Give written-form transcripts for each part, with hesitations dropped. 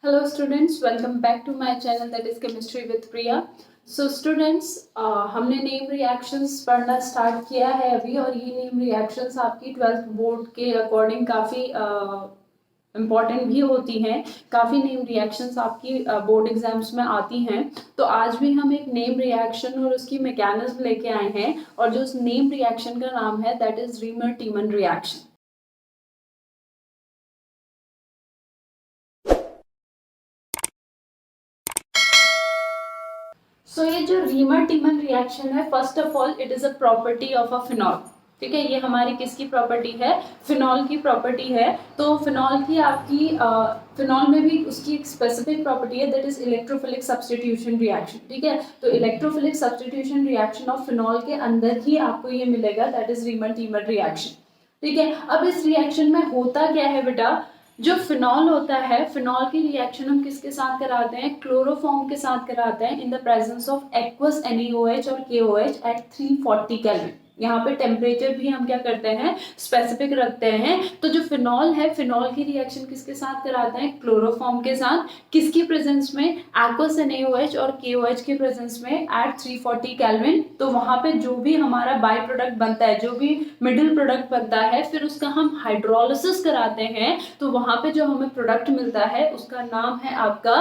Hello students, welcome back to my channel that is Chemistry with Priya. So students, हमने name reactions पढ़ना start किया है अभी और ये नेम रिएक्शंस आपकी 12th बोर्ड के अकॉर्डिंग काफ़ी इम्पॉर्टेंट भी होती हैं। काफ़ी नेम रिएक्शंस आपकी बोर्ड एग्जाम्स में आती हैं। तो आज भी हम एक नेम रिएक्शन और उसकी मैकेनिज्म लेके आए हैं और जो उस नेम रिएक्शन का नाम है that is Reimer Tiemann reaction. So ये जो रीमर टीमन रिएक्शन है, first of all it is a property of a phenol. ठीक है, ये हमारी किसकी प्रॉपर्टी है? फिनॉल की प्रॉपर्टी है। तो फिनॉल की आपकी फिनॉल में भी उसकी एक स्पेसिफिक प्रॉपर्टी है that is electrophilic substitution reaction. ठीक है, तो electrophilic substitution reaction of phenol के अंदर ही आपको ये मिलेगा that is Reimer Tiemann reaction. ठीक है, अब इस रिएक्शन में होता क्या है बेटा, जो फिनॉल होता है, फिनॉल की रिएक्शन हम किसके साथ कराते हैं? क्लोरोफॉर्म के साथ कराते हैं इन the presence of aqueous NaOH और KOH एट 340 केल्विन। यहाँ पे टेम्परेचर भी हम क्या करते हैं? स्पेसिफिक रखते हैं। तो जो फिनॉल है, फिनॉल की रिएक्शन किसके साथ कराते हैं? क्लोरोफॉर्म के साथ। किसकी प्रेजेंस में? एक्वस NaOH और KOH के प्रेजेंस में एट 340 केल्विन। तो वहां पे जो भी हमारा बाई प्रोडक्ट बनता है, जो भी मिडिल प्रोडक्ट बनता है, फिर उसका हम हाइड्रोलिसिस कराते हैं। तो वहां पे जो हमें प्रोडक्ट मिलता है उसका नाम है आपका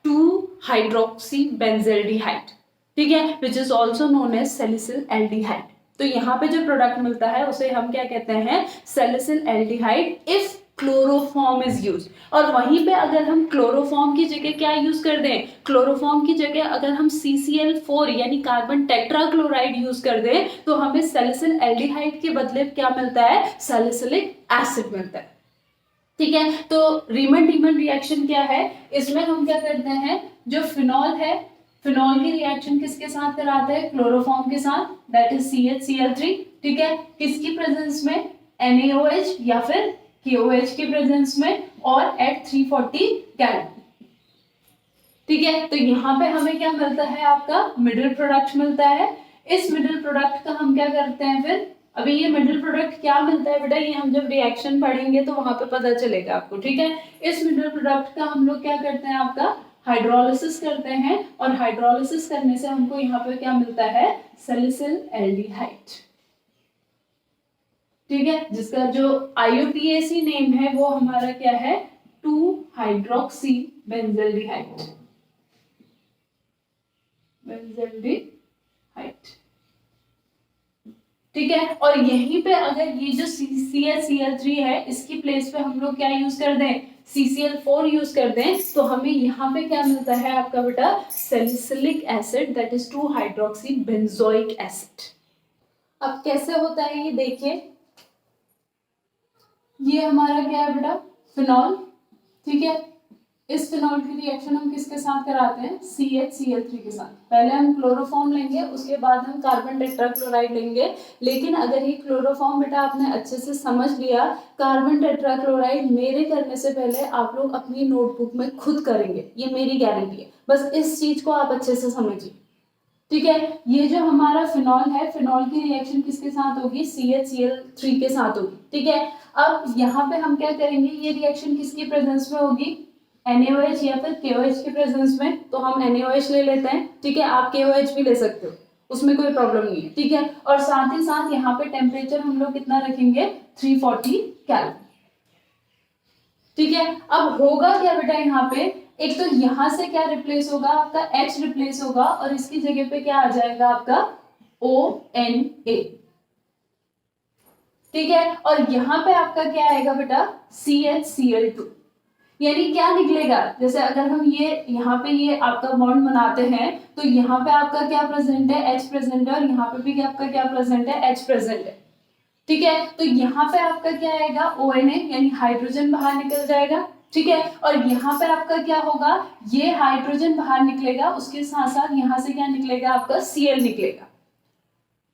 2 हाइड्रोक्सी बेंजल्डिहाइड। ठीक है, which is also known as salicylaldehyde. तो यहाँ पे जो प्रोडक्ट मिलता है उसे हम क्या कहते हैं? Salicyl aldehyde if chloroform is use. और वहीं पे अगर हम क्लोरोफॉर्म की जगह क्या यूज कर दें? क्लोरोफॉर्म की जगह अगर हम CCl4 यानी कार्बन टेट्राक्लोराइड यूज कर दें तो हमें सैलिसिल एल्डिहाइड के बदले क्या मिलता है? सैलिसिलिक एसिड मिलता है। ठीक है, तो रीमर टीमन रिएक्शन क्या है? इसमें हम क्या करते हैं, जो फिनॉल है, फिनॉल की रिएक्शन किसके साथ कराते हैं? क्लोरोफॉर्म के साथ, दैट इज CHCl3। ठीक है, किसकी प्रेजेंस में? NaOH या फिर KOH की प्रेजेंस में और एट 340 केल्विन। ठीक है, तो यहाँ पे हमें क्या मिलता है? आपका मिडिल प्रोडक्ट मिलता है। इस मिडिल प्रोडक्ट का हम क्या करते हैं फिर? अभी ये मिडिल प्रोडक्ट क्या मिलता है बेटा, ये हम जब रिएक्शन पढ़ेंगे तो वहां पे पता चलेगा आपको। ठीक है, इस मिडिल प्रोडक्ट का हम लोग क्या करते हैं? आपका हाइड्रोलिसिस करते हैं और हाइड्रोलिसिस करने से हमको यहाँ पे क्या मिलता है? Salicyl aldehyde. ठीक है, जिसका जो IUPAC नेम है वो हमारा क्या है? 2 हाइड्रोक्सी बेंजल्डिहाइड। बेंजल्डिहाइड। ठीक है, और यहीं पे अगर ये जो CCl3 है इसकी प्लेस पे हम लोग क्या यूज कर दें? CCl4 यूज कर दें तो हमें यहाँ पे क्या मिलता है आपका बेटा? Salicylic acid that is 2 hydroxy benzoic acid. अब कैसे होता है ये देखिए, ये हमारा क्या है बेटा? फिनॉल। ठीक है, इस फिनॉल की रिएक्शन हम किसके साथ कराते हैं? CHCl3 के साथ। पहले हम क्लोरोफॉर्म लेंगे, उसके बाद हम कार्बन टेट्राक्लोराइड लेंगे। लेकिन अगर ये क्लोरोफॉर्म बेटा आपने अच्छे से समझ लिया, कार्बन टेट्राक्लोराइड मेरे करने से पहले आप लोग अपनी नोटबुक में खुद करेंगे, ये मेरी गारंटी है। बस इस चीज को आप अच्छे से समझिए। ठीक है, ये जो हमारा फिनॉल है, फिनॉल की रिएक्शन किसके साथ होगी? CHCl3 के साथ होगी। ठीक है, अब यहाँ पे हम क्या करेंगे? ये रिएक्शन किसकी प्रेजेंस में होगी? NaOH या फिर KOH के प्रेजेंस में। तो हम NaOH ले लेते हैं। ठीक है, आप KOH भी ले सकते हो, उसमें कोई प्रॉब्लम नहीं है। ठीक है, और साथ ही साथ यहाँ पे टेम्परेचर हम लोग कितना रखेंगे? 340 केल्विन। ठीक है, अब होगा क्या बेटा यहाँ पे? एक तो यहां से क्या रिप्लेस होगा? आपका H रिप्लेस होगा और इसकी जगह पे क्या आ जाएगा? आपका ONA। ठीक है, और यहाँ पे आपका क्या आएगा बेटा? CHCl2। यानी क्या निकलेगा? जैसे अगर हम ये यहाँ पे ये आपका बॉन्ड बनाते हैं तो यहाँ पे आपका क्या प्रेजेंट है? H प्रेजेंट है और यहाँ पे भी आपका क्या प्रेजेंट है? H प्रेजेंट है। ठीक है, तो यहाँ पे आपका क्या आएगा? ONA यानी हाइड्रोजन बाहर निकल जाएगा। ठीक है, और यहाँ पे आपका क्या होगा? ये हाइड्रोजन बाहर निकलेगा, उसके साथ साथ यहाँ से क्या निकलेगा? आपका Cl निकलेगा।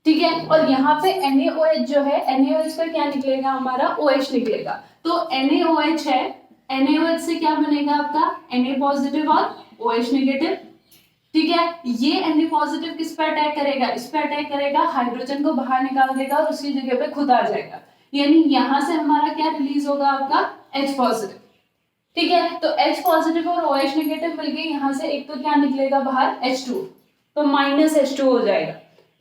ठीक है, और यहाँ पे NaOH जो है, NaOH का क्या निकलेगा? हमारा OH निकलेगा। तो NaOH है, NaOH से क्या बनेगा? आपका Na पॉजिटिव और OH नेगेटिव। ठीक है, ये Na पॉजिटिव किस पे अटैक करेगा? इस पे अटैक करेगा, हाइड्रोजन को बाहर निकाल देगा और उसकी जगह पे खुद आ जाएगा। यानी यहां से हमारा क्या रिलीज होगा? आपका H पॉजिटिव। ठीक है, तो H पॉजिटिव और OH नेगेटिव मिलके यहाँ से एक तो क्या निकलेगा बाहर, H2, तो माइनस H2 हो जाएगा।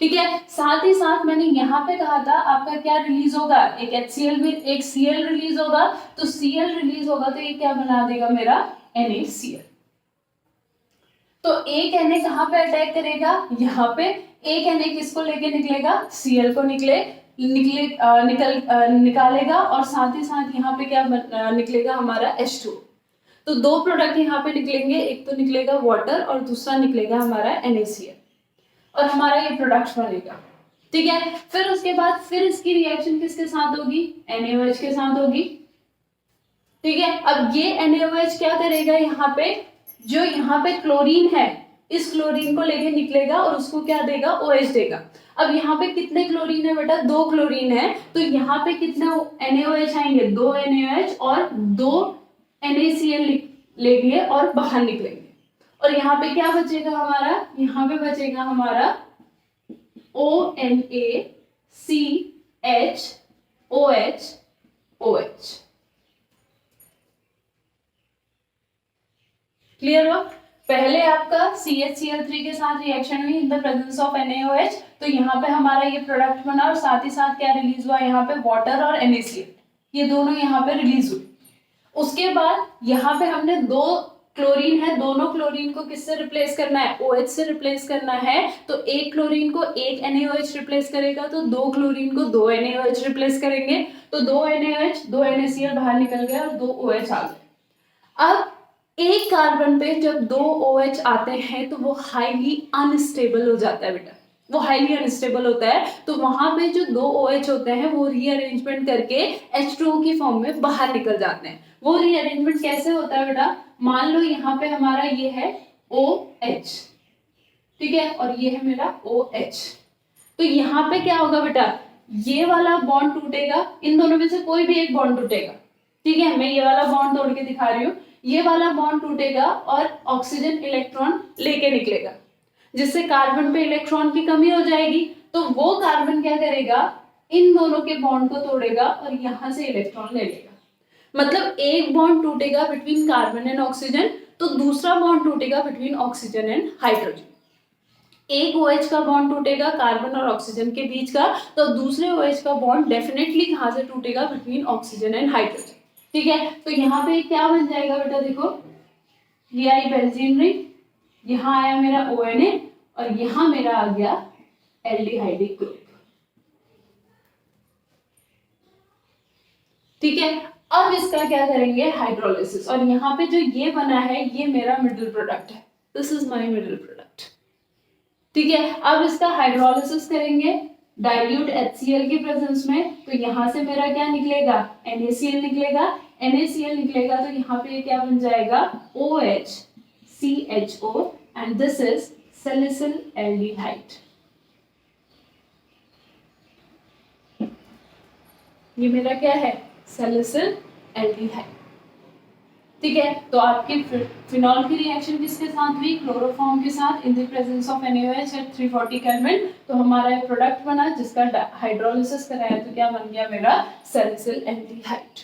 ठीक है, साथ ही साथ मैंने यहाँ पे कहा था आपका क्या रिलीज होगा, एक HCl में एक Cl रिलीज होगा, तो Cl रिलीज होगा तो ये क्या बना देगा मेरा NaCl। तो एक Na कहाँ पे अटैक करेगा, यहाँ पे एक Na किसको लेके निकलेगा, Cl को निकालेगा और साथ ही साथ यहाँ पे क्या निकलेगा हमारा H2। तो दो प्रोडक्ट यहाँ पे निकलेंगे, एक तो निकलेगा वाटर और दूसरा निकलेगा हमारा NaCl और हमारा ये प्रोडक्ट बनेगा। ठीक है, फिर उसके बाद फिर इसकी रिएक्शन किसके साथ होगी, NaOH के साथ होगी। ठीक है, अब ये NaOH क्या करेगा, यहाँ पे जो यहाँ पे क्लोरीन है इस क्लोरीन को लेके निकलेगा और उसको क्या देगा, OH देगा। अब यहाँ पे कितने क्लोरीन है बेटा, 2 क्लोरीन है, तो यहाँ पे कितने NaOH आएंगे, 2 NaOH और 2 NaCl लेंगे और बाहर निकलेंगे। और यहाँ पे क्या बचेगा हमारा, यहाँ पे बचेगा हमारा ONaCHOH। क्लियर हुआ, पहले आपका CHCl3 के साथ रिएक्शन हुई इन द प्रेजेंस ऑफ NaOH, तो यहाँ पे हमारा ये प्रोडक्ट बना और साथ ही साथ क्या रिलीज हुआ, यहाँ पे वाटर और NaCl, ये दोनों यहाँ पे रिलीज हुए। उसके बाद यहाँ पे हमने 2 क्लोरीन है, दोनों क्लोरीन को किससे रिप्लेस करना है, OH से रिप्लेस करना है, तो एक क्लोरीन को एक NaOH रिप्लेस करेगा, तो 2 क्लोरीन को 2 NaOH रिप्लेस करेंगे, तो 2 NaOH 2 NaCl बाहर निकल गया और 2 OH आ गए। अब एक कार्बन पे जब 2 OH आते हैं तो वो हाईली अनस्टेबल हो जाता है बेटा, वो हाईली अनस्टेबल होता है, तो वहां पे जो 2 OH होते हैं वो रीअरेंजमेंट करके H2O की फॉर्म में बाहर निकल जाते हैं। वो रीअरेंजमेंट कैसे होता है बेटा, मान लो यहाँ पे हमारा ये है OH, ठीक है, और ये है मेरा OH, तो यहाँ पे क्या होगा बेटा, ये वाला बॉन्ड टूटेगा, इन दोनों में से कोई भी एक बॉन्ड टूटेगा। ठीक है, मैं ये वाला बॉन्ड तोड़ के दिखा रही हूँ, ये वाला बॉन्ड टूटेगा और ऑक्सीजन इलेक्ट्रॉन लेके निकलेगा, जिससे कार्बन पे इलेक्ट्रॉन की कमी हो जाएगी, तो वो कार्बन क्या करेगा, इन दोनों के बॉन्ड को तोड़ेगा और यहाँ से इलेक्ट्रॉन ले लेगा। मतलब एक बॉन्ड टूटेगा बिटवीन कार्बन एंड ऑक्सीजन, तो दूसरा बॉन्ड टूटेगा बिटवीन ऑक्सीजन एंड हाइड्रोजन। एक OH का बॉन्ड टूटेगा कार्बन और ऑक्सीजन के बीच का, तो दूसरे OH का बॉन्ड डेफिनेटली कहाँ से टूटेगा, बिटवीन ऑक्सीजन एंड हाइड्रोजन। ठीक है, तो यहाँ पे क्या बन जाएगा बेटा, देखो ये आई बेंजीन रिंग, यहाँ आया मेरा ONA और यहाँ मेरा आ गया एल्डिहाइडिक ग्रुप। ठीक है, अब इसका क्या करेंगे, हाइड्रोलिसिस, और यहाँ पे जो ये बना है ये मेरा मिडिल प्रोडक्ट है, this is my middle product. ठीक है, अब इसका हाइड्रोलिसिस करेंगे डाइल्यूट HCl की प्रेजेंस में, तो यहाँ से मेरा क्या निकलेगा, NaCl निकलेगा, NaCl निकलेगा तो यहाँ पे क्या बन जाएगा, OHCHO and this is salicyl aldehyde. ये मेरा क्या है, सैलिसिल एल्डिहाइड। ठीक है, तो आपकी फिनॉल की रिएक्शन किसके साथ हुई, क्लोरोफॉर्म के साथ in the presence of NaOH at 340 kelvin, तो हमारा एक प्रोडक्ट बना जिसका हाइड्रोलिसिस कराया तो क्या बन गया मेरा सैलिसिल एल्डिहाइड।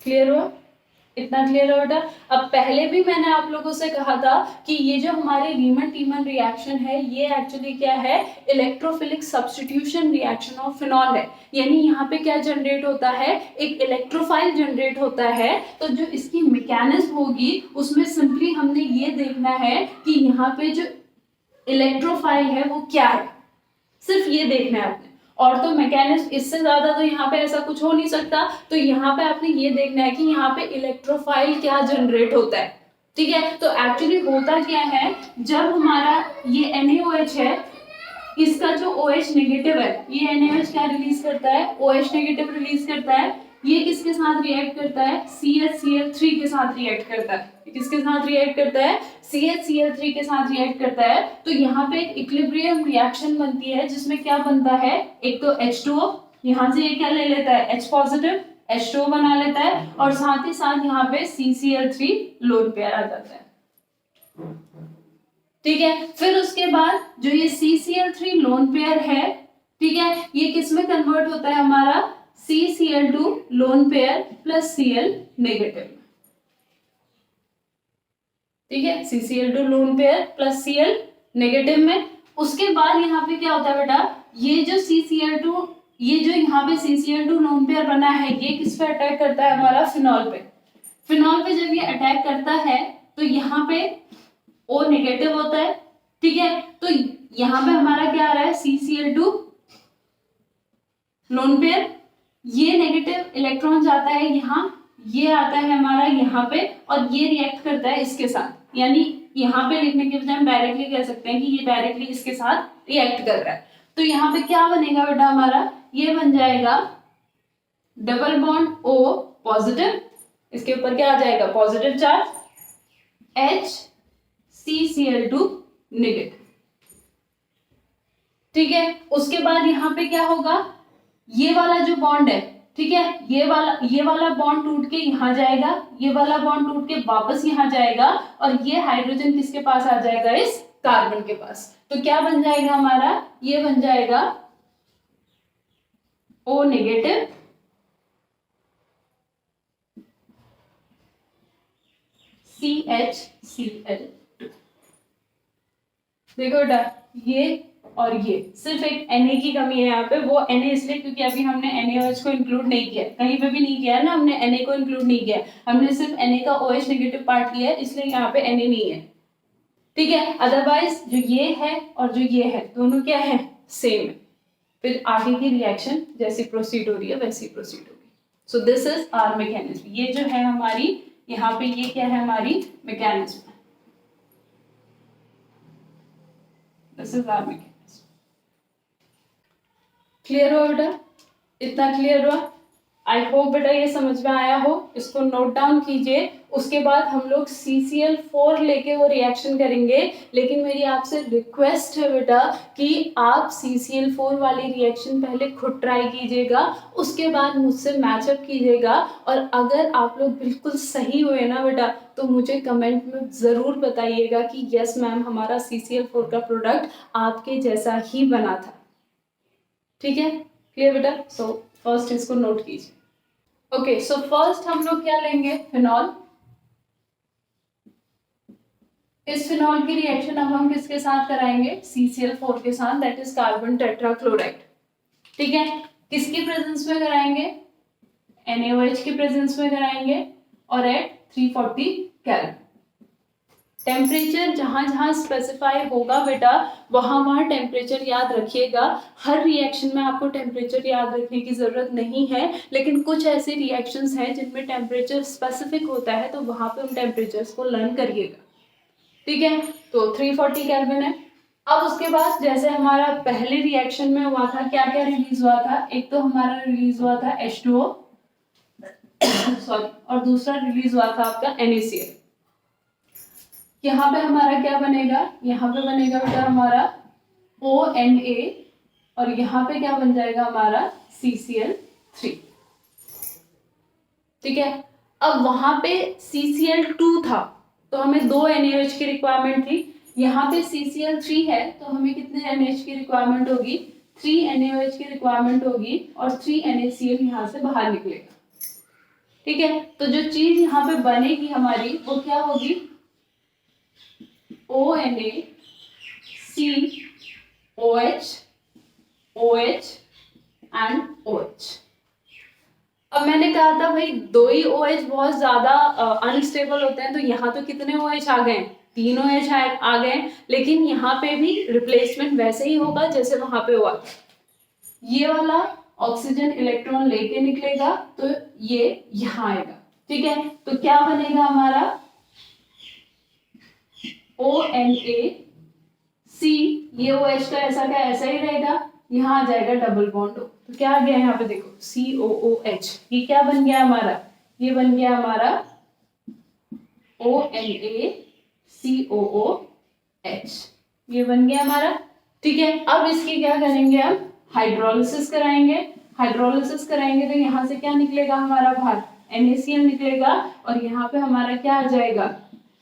क्लियर हुआ, इतना क्लियर हो बेटा। अब पहले भी मैंने आप लोगों से कहा था कि ये जो हमारे रीमन टीमन रिएक्शन है ये एक्चुअली क्या है, electrophilic substitution reaction of phenol है। यानी यहाँ पे क्या जनरेट होता है, एक इलेक्ट्रोफाइल जनरेट होता है, तो जो इसकी मैकेनिज्म होगी उसमें सिंपली हमने ये देखना है कि यहाँ पे जो इलेक्ट्रोफाइल है वो क्या है, सिर्फ ये देखना है आपने, और तो मैकेनिज्म इससे ज्यादा तो यहाँ पे ऐसा कुछ हो नहीं सकता। तो यहाँ पे आपने ये देखना है कि यहाँ पे इलेक्ट्रोफाइल क्या जनरेट होता है। ठीक है, तो एक्चुअली होता क्या है, जब हमारा ये NaOH है, इसका जो OH नेगेटिव है, ये NaOH क्या रिलीज करता है, OH नेगेटिव रिलीज करता है, ये किसके साथ रिएक्ट करता है, CHCl3 के साथ रिएक्ट करता है। किसके साथ रिएक्ट करता है, CHCl3 के साथ रिएक्ट करता है। तो यहाँ पे एक इक्विलिब्रियम रिएक्शन बनती है जिसमें क्या बनता है, एक तो H2O, यहाँ से ये क्या ले लेता है, H पॉजिटिव, H2O बना लेता है, और साथ ही साथ यहाँ पे CCl3 लोन पेयर आ जाता है। ठीक है, फिर उसके बाद जो ये CCl3 लोन पेयर है, ठीक है, ये किस में कन्वर्ट होता है, हमारा CCl2 lone pair plus Cl negative. ठीक है, CCl2 lone pair plus Cl negative में। उसके बाद यहाँ पे क्या होता है बेटा, ये जो CCl2, ये जो यहाँ पे CCl2 लोन पेयर बना है, ये किस पे अटैक करता है, हमारा फिनॉल पे। फिनॉल पे जब ये अटैक करता है तो यहाँ पे O नेगेटिव होता है। ठीक है, तो यहाँ पे हमारा क्या आ रहा है, CCl2 लोन पेयर, ये नेगेटिव इलेक्ट्रॉन जाता है यहाँ, ये आता है हमारा यहाँ पे, और ये रिएक्ट करता है इसके साथ। यानी यहाँ पे लिखने के बजाय हम डायरेक्टली कह सकते हैं कि ये डायरेक्टली इसके साथ रिएक्ट कर रहा है। तो यहाँ पे क्या बनेगा बेटा हमारा, ये बन जाएगा डबल बॉन्ड O पॉजिटिव, इसके ऊपर क्या आ जाएगा, पॉजिटिव चार्ज, HCCl2 नेगेटिव। ठीक है, उसके बाद यहाँ पे क्या होगा, ये वाला जो बॉन्ड है, ठीक है, ये वाला बॉन्ड टूट के यहाँ जाएगा, ये वाला बॉन्ड टूट के वापस यहाँ जाएगा, और ये हाइड्रोजन किसके पास आ जाएगा, इस कार्बन के पास। तो क्या बन जाएगा हमारा, ये बन जाएगा O नेगेटिव CHCl2। देखो बेटा, ये और ये सिर्फ एक Na की कमी है यहाँ पे, वो Na इसलिए क्योंकि अभी हमने NaOH को इंक्लूड नहीं किया, कहीं पे भी नहीं किया है ना, हमने Na को इंक्लूड नहीं किया, हमने सिर्फ Na का OH नेगेटिव पार्ट लिया है, इसलिए यहाँ पे Na नहीं है। ठीक है, अदरवाइज जो ये है और जो ये है दोनों क्या है, सेम है। फिर आगे की रिएक्शन जैसी प्रोसीड हो रही है वैसी प्रोसीड होगी। So this is our mechanism. ये जो है हमारी यहाँ पे, ये क्या है हमारी mechanism, this is our mechanism. Clear हुआ बेटा, इतना क्लियर हुआ? आई होप बेटा ये समझ में आया हो, इसको नोट डाउन कीजिए। उसके बाद हम लोग CCl4 लेके वो रिएक्शन करेंगे, लेकिन मेरी आपसे रिक्वेस्ट है बेटा कि आप CCl4 वाली रिएक्शन पहले खुद ट्राई कीजिएगा, उसके बाद मुझसे मैचअप कीजिएगा, और अगर आप लोग बिल्कुल सही हुए ना बेटा तो मुझे कमेंट में ज़रूर बताइएगा कि यस मैम हमारा CCl4 का प्रोडक्ट आपके जैसा ही बना था। ठीक है, क्लियर बेटा? सो फर्स्ट इसको नोट कीजिए। ओके, सो फर्स्ट हम लोग क्या लेंगे, फिनॉल। इस फिनॉल की रिएक्शन अब हम किसके साथ कराएंगे, CCl4 के साथ, दैट इज कार्बन टेट्राक्लोराइड। ठीक है, किसकी प्रेजेंस में कराएंगे, NaOH की प्रेजेंस में कराएंगे, और एट 340 केल्विन। टेम्परेचर जहां जहां स्पेसिफाई होगा बेटा वहां वहां टेम्परेचर याद रखिएगा। हर रिएक्शन में आपको टेम्परेचर याद रखने की जरूरत नहीं है, लेकिन कुछ ऐसे रिएक्शंस हैं जिनमें टेम्परेचर स्पेसिफिक होता है, तो वहां पे उन टेम्परेचर्स को लर्न करिएगा। ठीक है, तो 340 केल्विन है। अब उसके बाद जैसे हमारा पहले रिएक्शन में हुआ था, क्या क्या रिलीज हुआ था, एक तो हमारा रिलीज हुआ था H2O सॉरी, और दूसरा रिलीज हुआ था आपका NaCl। यहाँ पे हमारा क्या बनेगा, यहाँ पे बनेगा बेटा हमारा ONa, और यहाँ पे क्या बन जाएगा हमारा CCl3। ठीक है, अब वहां पे CCl2 था तो हमें 2 NaOH की रिक्वायरमेंट थी, यहाँ पे CCl3 है तो हमें कितने NaOH की रिक्वायरमेंट होगी, 3 NaOH की रिक्वायरमेंट होगी, और 3 NaCl यहाँ से बाहर निकलेगा। ठीक है, तो जो चीज यहाँ पे बनेगी हमारी वो क्या होगी, ONa COH OH and OH। अब मैंने कहा था भाई 2 ही OH बहुत ज्यादा अनस्टेबल होते हैं, तो यहाँ तो कितने OH आ गए, 3 OH आ गए, लेकिन यहाँ पे भी रिप्लेसमेंट वैसे ही होगा जैसे वहां पे हुआ। ये वाला ऑक्सीजन इलेक्ट्रॉन लेके निकलेगा तो ये यहाँ आएगा। ठीक है, तो क्या बनेगा हमारा ONa C, ये OH का ऐसा क्या ऐसा ही रहेगा, यहाँ आ जाएगा डबल बॉन्ड O, तो क्या आ गया यहाँ पे देखो COOH। ये क्या बन गया हमारा, ये बन गया हमारा ONa COOH, ये बन गया हमारा। ठीक है, अब इसकी क्या करेंगे, हम हाइड्रोलिसिस कराएंगे। हाइड्रोलिसिस कराएंगे तो यहाँ से क्या निकलेगा हमारा बाहर, NaCl निकलेगा, और यहाँ पे हमारा क्या आ जाएगा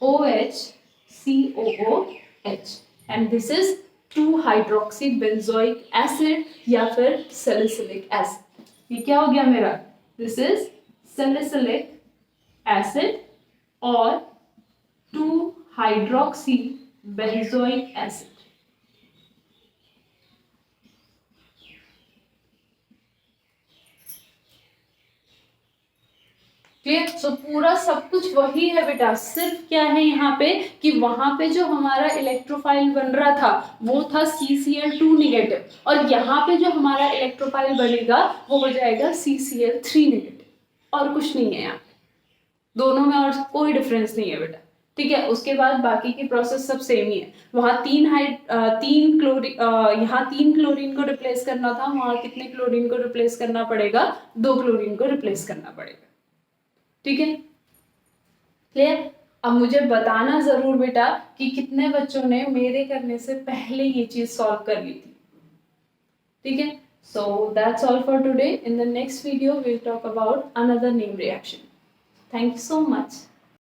OH COOH, and this is 2 hydroxy benzoic acid या फिर सैलिसिलिक एसिड। ये क्या हो गया मेरा, दिस इज सैलिसिलिक एसिड और 2 हाइड्रोक्सी बेंजोइक एसिड। क्लियर। सो पूरा सब कुछ वही है बेटा, सिर्फ क्या है यहाँ पे कि वहां पे जो हमारा इलेक्ट्रोफाइल बन रहा था वो था CCl2 नेगेटिव, और यहाँ पे जो हमारा इलेक्ट्रोफाइल बनेगा वो हो जाएगा CCl3 नेगेटिव, और कुछ नहीं है यहाँ पे, दोनों में और कोई डिफरेंस नहीं है बेटा। ठीक है, उसके बाद बाकी की प्रोसेस सब सेम ही है। वहाँ तीन क्लोरीन को रिप्लेस करना था, वहाँ कितने क्लोरीन को रिप्लेस करना पड़ेगा, 2 क्लोरीन को रिप्लेस करना पड़ेगा। ठीक है, क्लियर। अब मुझे बताना जरूर बेटा कि कितने बच्चों ने मेरे करने से पहले ये चीज सॉल्व कर ली थी। ठीक है, so that's all for today. In the next video we'll talk about another name reaction. Thank you so much.